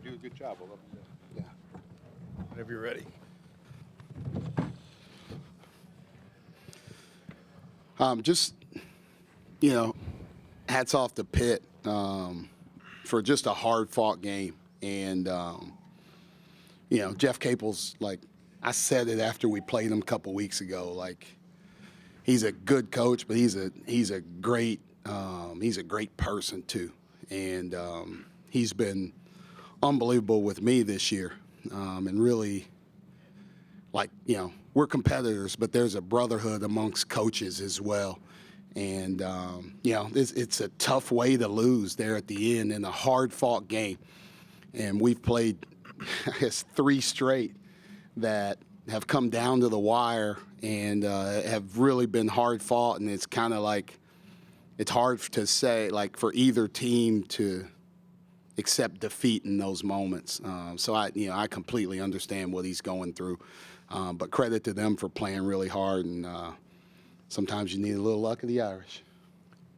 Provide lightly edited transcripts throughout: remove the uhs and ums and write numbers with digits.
They do a good job. I love them. Yeah. Whenever you're ready. Just, hats off to Pitt for just a hard-fought game. And, Jeff Capel's, I said it after we played him a couple weeks ago, he's a good coach, but he's a great person too. And he's been unbelievable with me this year. And really, we're competitors, but there's a brotherhood amongst coaches as well. And, it's a tough way to lose there at the end in a hard-fought game. And we've played, I guess, 3 straight that have come down to the wire and have really been hard-fought. And it's kind of it's hard to say, for either team to accept defeat in those moments. So I completely understand what he's going through. But credit to them for playing really hard, and sometimes you need a little luck of the Irish.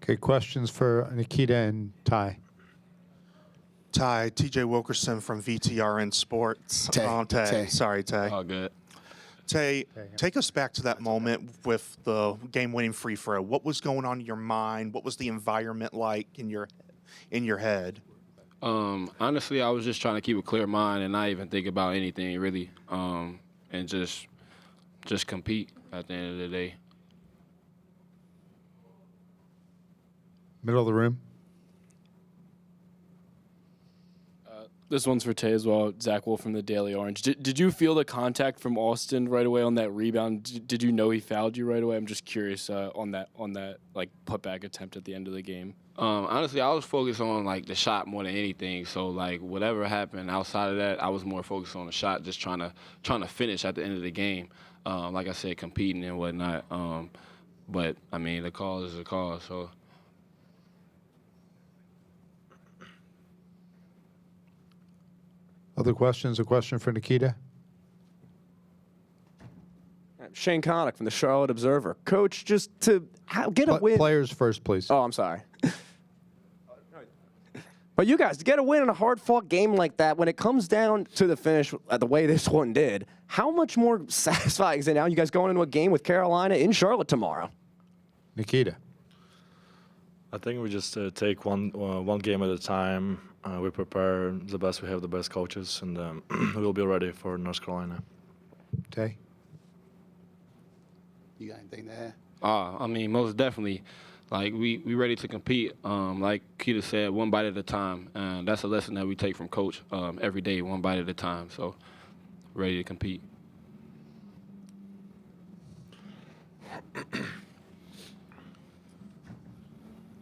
Okay, questions for Nikita and Ty. Ty, TJ Wilkerson from VTRN Sports. Tay. Sorry, Tay. All good. Tay, take us back to that moment with the game-winning free throw. What was going on in your mind? What was the environment like in your head? Honestly, I was just trying to keep a clear mind and not even think about anything really, and just compete at the end of the day. Middle of the room. This one's for Tay as well. Zach Wolf from the Daily Orange. Did you feel the contact from Austin right away on that rebound? Did you know he fouled you right away? I'm just curious on that putback attempt at the end of the game. Honestly, I was focused on the shot more than anything. So whatever happened outside of that, I was more focused on the shot, just trying to finish at the end of the game. Like I said, competing and whatnot. But I mean, the call is a call. So. Other questions? A question for Nikita? Shane Connick from the Charlotte Observer. Coach, just to get a win. Players first, please. Oh, I'm sorry. But you guys, to get a win in a hard-fought game like that, when it comes down to the finish, the way this one did, how much more satisfying is it now? You guys going into a game with Carolina in Charlotte tomorrow? Nikita. I think we just take one game at a time. We prepare the best we have, the best coaches, and we'll be ready for North Carolina. Tay? You got anything to add? I mean, most definitely. We ready to compete. Like Keita said, one bite at a time. And that's a lesson that we take from Coach every day, one bite at a time. So, ready to compete.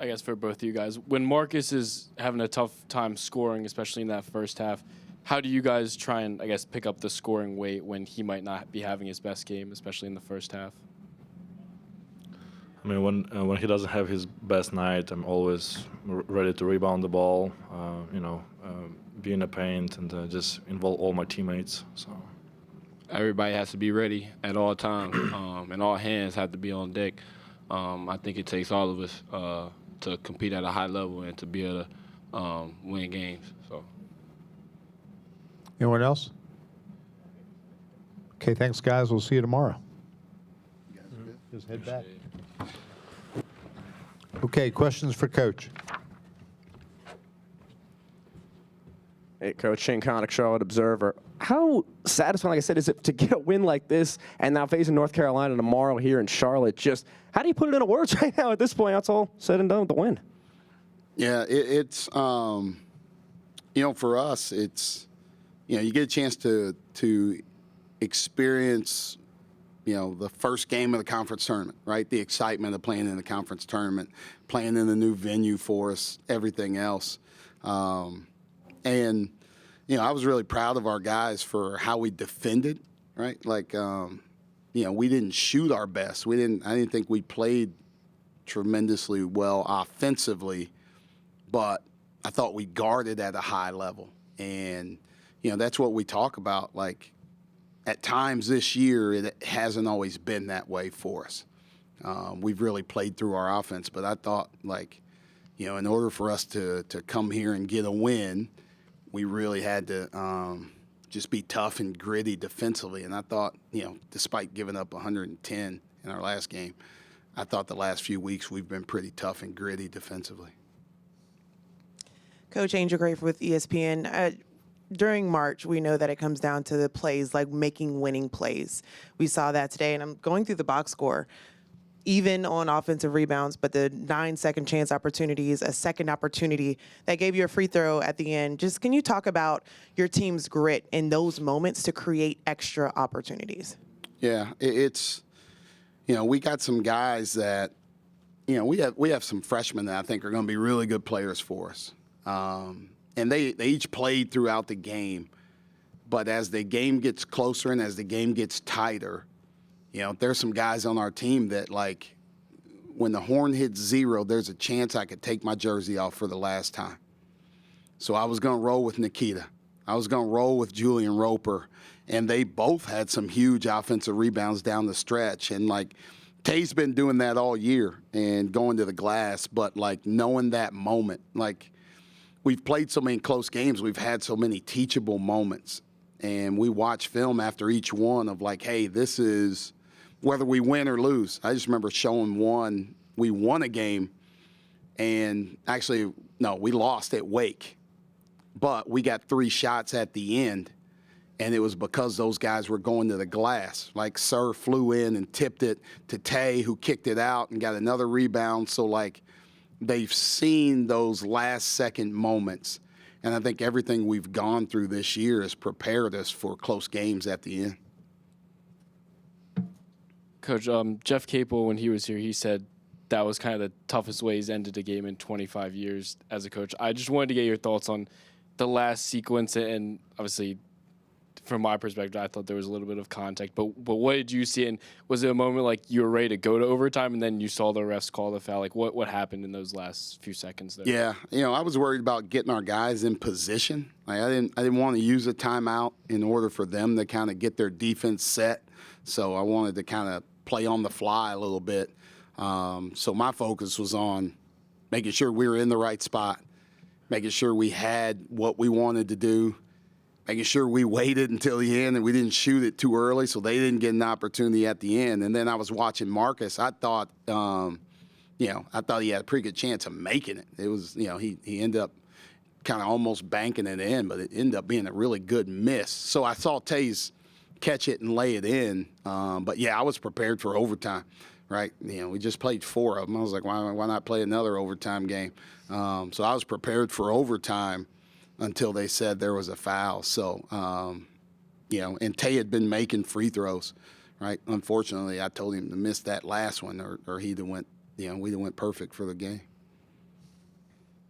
I guess for both of you guys, when Marcus is having a tough time scoring, especially in that first half, how do you guys try and, pick up the scoring weight when he might not be having his best game, especially in the first half? I mean, when he doesn't have his best night, I'm always ready to rebound the ball, be in the paint, and just involve all my teammates. So Everybody has to be ready at all times, and all hands have to be on deck. I think it takes all of us to compete at a high level and to be able to win games. So. Anyone else? Okay, thanks, guys. We'll see you tomorrow. Just head back. Okay, questions for Coach. Hey, Coach, Shane Connick, Charlotte Observer. How satisfying, like I said, is it to get a win like this and now facing North Carolina tomorrow here in Charlotte? Just how do you put it into words right now at this point? That's all said and done with the win. Yeah, it's for us, it's you get a chance to experience the first game of the conference tournament, right? The excitement of playing in the conference tournament, playing in the new venue for us, everything else. And, I was really proud of our guys for how we defended, right? We didn't shoot our best. I didn't think we played tremendously well offensively, but I thought we guarded at a high level. And, that's what we talk about. At times this year, it hasn't always been that way for us. We've really played through our offense, but I thought, in order for us to come here and get a win, we really had to just be tough and gritty defensively. And I thought, despite giving up 110 in our last game, I thought the last few weeks we've been pretty tough and gritty defensively. Coach Angel Grafe with ESPN. During March, we know that it comes down to the plays, like making winning plays. We saw that today, and I'm going through the box score. Even on offensive rebounds, but the 9 second chance opportunities, a second opportunity that gave you a free throw at the end. Just can you talk about your team's grit in those moments to create extra opportunities? Yeah, it's, we got some guys that, we have some freshmen that I think are going to be really good players for us. And they each played throughout the game. But as the game gets closer and as the game gets tighter, there's some guys on our team that, like, when the horn hits 0, there's a chance I could take my jersey off for the last time. So I was going to roll with Nikita. I was going to roll with Julian Roper. And they both had some huge offensive rebounds down the stretch. And, like, Tay's been doing that all year and going to the glass. But, like, knowing that moment, like, we've played so many close games. We've had so many teachable moments. And we watch film after each one of, like, hey, this is – whether we win or lose. I just remember showing one. We won a game, and actually, no, we lost at Wake. But we got 3 shots at the end, and it was because those guys were going to the glass. Like, Sir flew in and tipped it to Tay, who kicked it out and got another rebound. So, like, they've seen those last-second moments. And I think everything we've gone through this year has prepared us for close games at the end. Coach, Jeff Capel, when he was here, he said that was kind of the toughest way he's ended a game in 25 years as a coach. I just wanted to get your thoughts on the last sequence, and obviously, from my perspective, I thought there was a little bit of contact. But what did you see? And was it a moment like you were ready to go to overtime, and then you saw the refs call the foul? Like, what happened in those last few seconds there? Yeah, I was worried about getting our guys in position. Like, I didn't want to use a timeout in order for them to kind of get their defense set. So I wanted to kind of play on the fly a little bit. So my focus was on making sure we were in the right spot, making sure we had what we wanted to do, making sure we waited until the end and we didn't shoot it too early so they didn't get an opportunity at the end. And then I was watching Marcus. I thought, he had a pretty good chance of making it. It was, he ended up kind of almost banking it in, but it ended up being a really good miss. So I saw Taze catch it and lay it in. But, yeah, I was prepared for overtime, right? We just played 4 of them. I was like, why not play another overtime game? So I was prepared for overtime until they said there was a foul. So, and Tay had been making free throws, right? Unfortunately, I told him to miss that last one or he'd have went, we'd have went perfect for the game.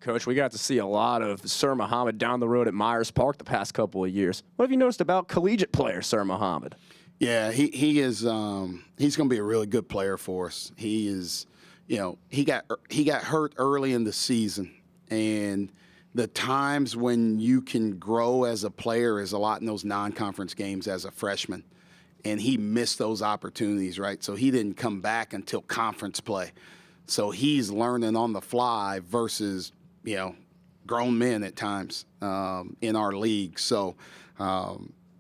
Coach, we got to see a lot of Sir Muhammad down the road at Myers Park the past couple of years. What have you noticed about collegiate player Sir Muhammad? Yeah, he is. He's going to be a really good player for us. He is. He got hurt early in the season, and the times when you can grow as a player is a lot in those non-conference games as a freshman, and he missed those opportunities. Right, so he didn't come back until conference play. So he's learning on the fly versus grown men at times in our league. So,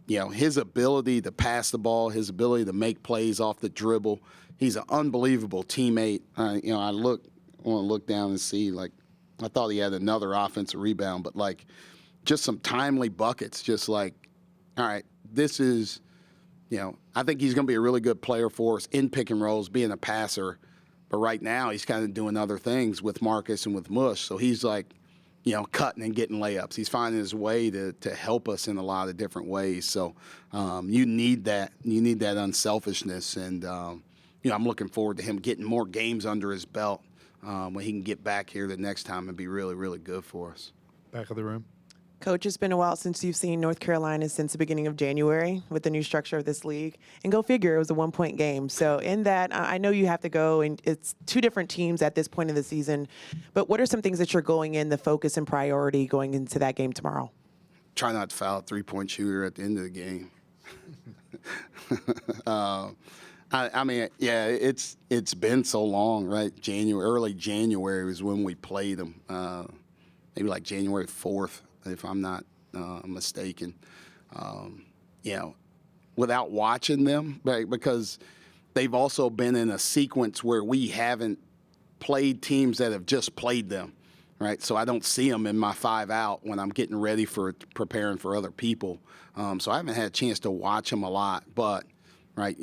his ability to pass the ball, his ability to make plays off the dribble, he's an unbelievable teammate. I want to look down and see, like, I thought he had another offensive rebound, but, like, just some timely buckets, just like, all right, this is, I think he's going to be a really good player for us in pick and rolls, being a passer. But right now, he's kind of doing other things with Marcus and with Mush. So he's like, cutting and getting layups. He's finding his way to help us in a lot of different ways. So you need that. You need that unselfishness. And, I'm looking forward to him getting more games under his belt when he can get back here the next time and be really, really good for us. Back of the room. Coach, it's been a while since you've seen North Carolina since the beginning of January with the new structure of this league. And go figure, it was a 1-point game. So in that, I know you have to go, and it's 2 different teams at this point in the season. But what are some things that you're going in, the focus and priority going into that game tomorrow? Try not to foul a 3-point shooter at the end of the game. It's been so long, right? Early January was when we played them. Maybe like January 4th. If I'm not mistaken. You know, without watching them, right, because they've also been in a sequence where we haven't played teams that have just played them, right? So I don't see them in my 5 out when I'm getting ready for preparing for other people. So I haven't had a chance to watch them a lot, but right,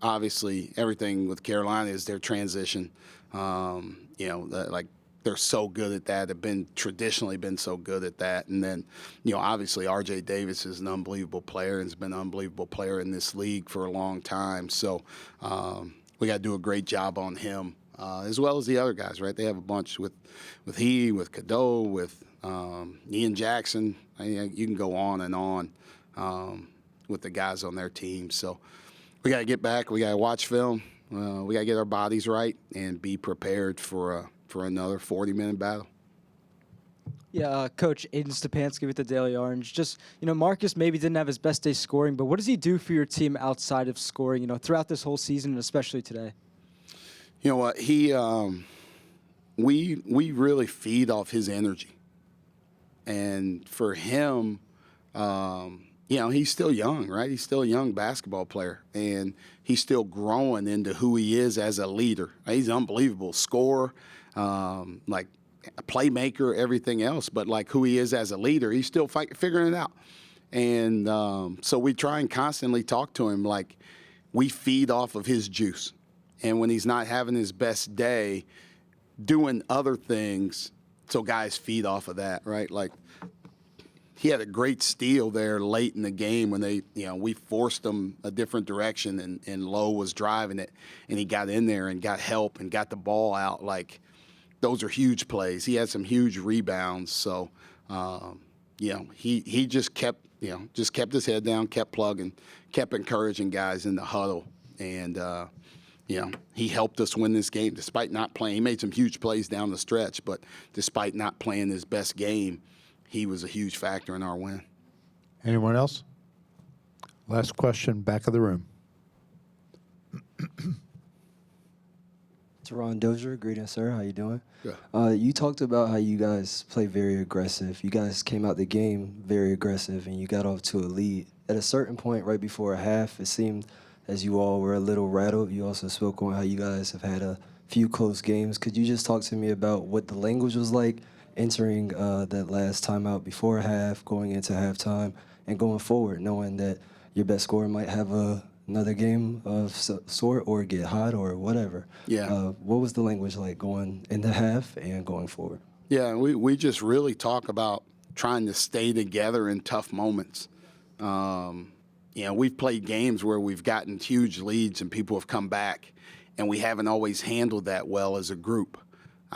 obviously everything with Carolina is their transition. Like they're so good at that. Have traditionally been so good at that. And then, obviously R.J. Davis is an unbelievable player and has been an unbelievable player in this league for a long time. So we got to do a great job on him, as well as the other guys, right? They have a bunch with Cadeau, with Ian Jackson. You can go on and on with the guys on their team. So we got to get back. We got to watch film. We got to get our bodies right and be prepared for another 40-minute battle. Yeah, Coach Aiden Stepanski with the Daily Orange. Just, Marcus maybe didn't have his best day scoring, but what does he do for your team outside of scoring, throughout this whole season and especially today? You know what? We really feed off his energy. And for him, he's still young, right? He's still a young basketball player, and he's still growing into who he is as a leader. He's an unbelievable scorer, like a playmaker, everything else, but like who he is as a leader, he's still figuring it out. And so we try and constantly talk to him like we feed off of his juice. And when he's not having his best day, doing other things, so guys feed off of that, right? Like he had a great steal there late in the game when we forced him a different direction and Lowe was driving it, and he got in there and got help and got the ball out. Like those are huge plays. He had some huge rebounds. So, he just kept his head down, kept plugging, kept encouraging guys in the huddle, and he helped us win this game despite not playing. He made some huge plays down the stretch, but despite not playing his best game, he was a huge factor in our win. Anyone else? Last question, back of the room. Teron Dozier, greetings, sir. How you doing? Good. You talked about how you guys play very aggressive. You guys came out the game very aggressive, and you got off to a lead. At a certain point, right before a half, it seemed as you all were a little rattled. You also spoke on how you guys have had a few close games. Could you just talk to me about what the language was like entering that last timeout before half, going into halftime, and going forward, knowing that your best scorer might have another game of sort or get hot or whatever? Yeah. What was the language like going into half and going forward? Yeah, we just really talk about trying to stay together in tough moments. We've played games where we've gotten huge leads and people have come back, and we haven't always handled that well as a group.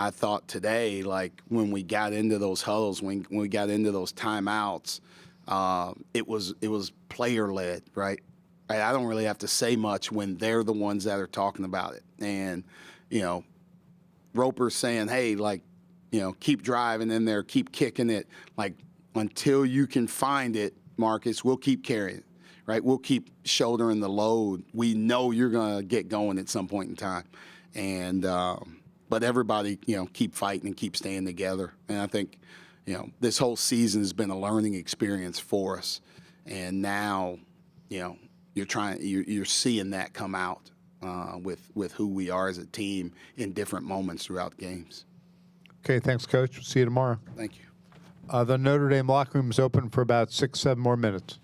I thought today, like when we got into those huddles, when we got into those timeouts, it was player-led, right? I don't really have to say much when they're the ones that are talking about it. And, Roper's saying, hey, like, keep driving in there, keep kicking it. Like, until you can find it, Marcus, we'll keep carrying it, right? We'll keep shouldering the load. We know you're going to get going at some point in time. And, but everybody, keep fighting and keep staying together. And I think, this whole season has been a learning experience for us. And now, you're seeing that come out with who we are as a team in different moments throughout games. Okay, thanks, Coach. See you tomorrow. Thank you. The Notre Dame locker room is open for about 6-7 more minutes.